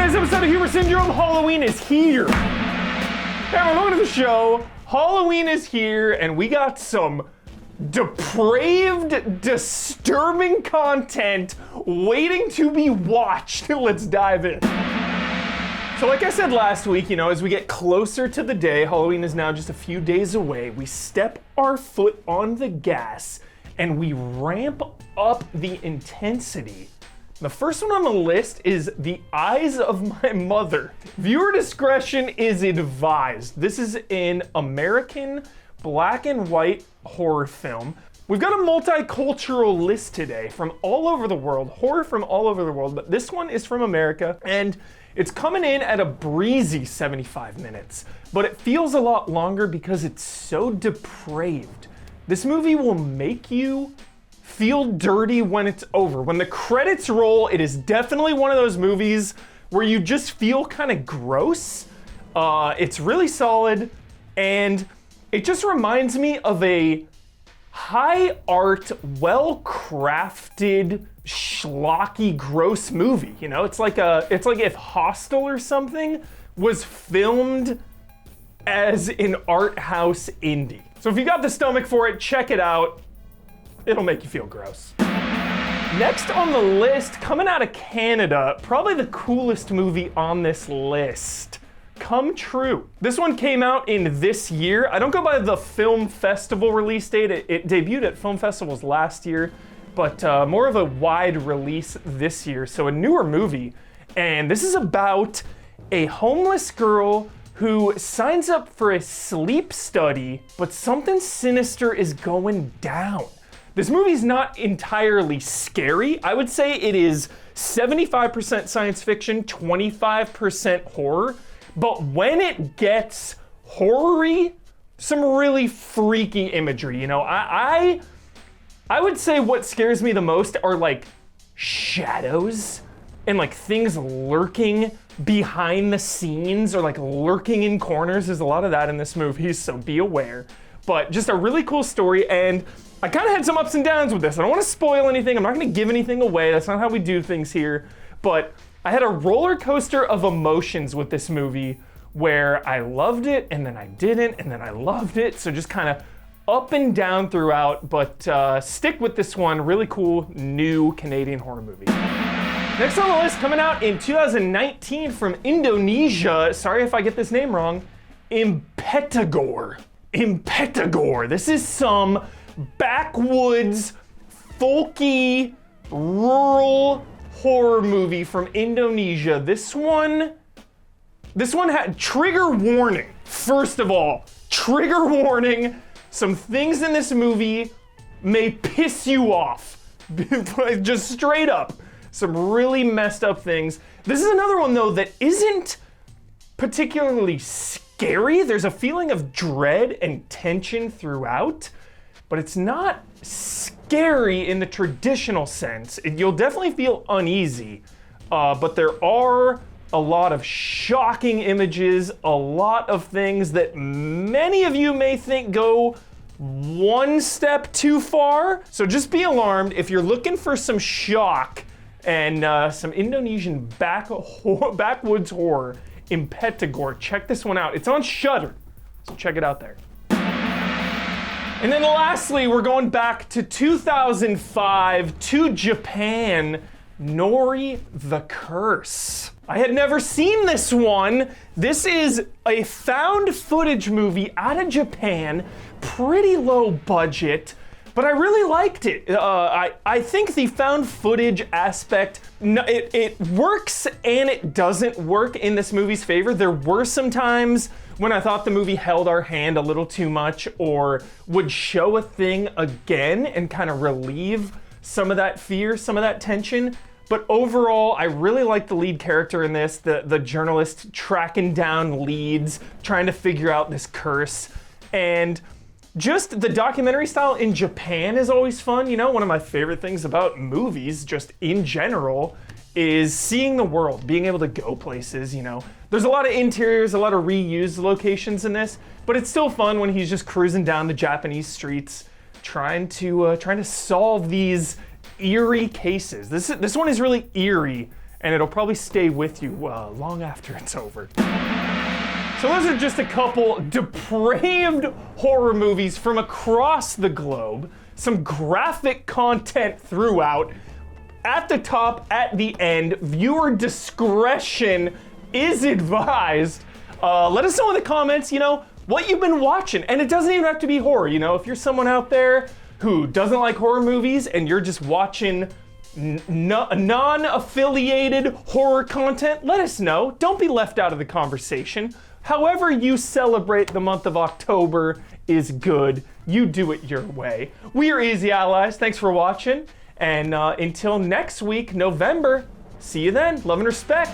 this episode of Humor Syndrome, Halloween is here. Hey everyone, welcome to the show. Halloween is here, and we got some depraved, disturbing content waiting to be watched. Let's dive in. So like I said last week, as we get closer to the day, Halloween is now just a few days away, we step our foot on the gas and we ramp up the intensity. The first one on the list is The Eyes of My Mother. Viewer discretion is advised. This is an American black and white horror film. We've got a multicultural list today from all over the world, horror from all over the world, but this one is from America, and it's coming in at a breezy 75 minutes, but it feels a lot longer because it's so depraved. This movie will make you feel dirty when it's over. When the credits roll, it is definitely one of those movies where you just feel kind of gross. It's really solid, and it just reminds me of a high art, well-crafted, schlocky, gross movie. It's like if Hostel or something was filmed as an art house indie. So if you got the stomach for it, check it out. It'll make you feel gross. Next on the list, coming out of Canada, probably the coolest movie on this list, Come True. This one came out in this year. I don't go by the film festival release date. It debuted at film festivals last year, but more of a wide release this year, so a newer movie. And this is about a homeless girl who signs up for a sleep study, but something sinister is going down. This movie's not entirely scary. I would say it is 75% science fiction, 25% horror. But when it gets horror-y, some really freaky imagery. I would say what scares me the most are like shadows and like things lurking behind the scenes or like lurking in corners. There's a lot of that in this movie, so be aware. But just a really cool story, and I kind of had some ups and downs with this. I don't want to spoil anything. I'm not going to give anything away. That's not how we do things here. But I had a roller coaster of emotions with this movie where I loved it, and then I didn't, and then I loved it. So just kind of up and down throughout, but stick with this one. Really cool, new Canadian horror movie. Next on the list, coming out in 2019 from Indonesia, sorry if I get this name wrong, Impetigor. Impetigor. This is some backwoods, folky, rural horror movie from Indonesia. This one had trigger warning. First of all, trigger warning. Some things in this movie may piss you off. Just straight up. Some really messed up things. This is another one though that isn't particularly scary. There's a feeling of dread and tension throughout, but it's not scary in the traditional sense. You'll definitely feel uneasy, but there are a lot of shocking images, a lot of things that many of you may think go one step too far. So just be alarmed if you're looking for some shock and some Indonesian backwoods horror. Impetigor, check this one out. It's on Shudder, so check it out there. And then lastly, we're going back to 2005 to Japan, Nori The Curse. I had never seen this one. This is a found footage movie out of Japan, pretty low budget, but I really liked it. I think the found footage aspect, it works and it doesn't work in this movie's favor. There were some times when I thought the movie held our hand a little too much or would show a thing again and kind of relieve some of that fear, some of that tension. But overall, I really like the lead character in this, the journalist tracking down leads, trying to figure out this curse. And just the documentary style in Japan is always fun. One of my favorite things about movies, just in general, is seeing the world, being able to go places. There's a lot of interiors, a lot of reused locations in this, but it's still fun when he's just cruising down the Japanese streets, trying to solve these eerie cases. This one is really eerie and it'll probably stay with you long after it's over. So those are just a couple depraved horror movies from across the globe. Some graphic content throughout. At the top, at the end, viewer discretion is advised. Let us know in the comments, what you've been watching. And it doesn't even have to be horror, if you're someone out there who doesn't like horror movies and you're just watching non-affiliated horror content, let us know. Don't be left out of the conversation. However you celebrate the month of October is good. You do it your way. We are Easy Allies. Thanks for watching. And until next week, November, see you then. Love and respect.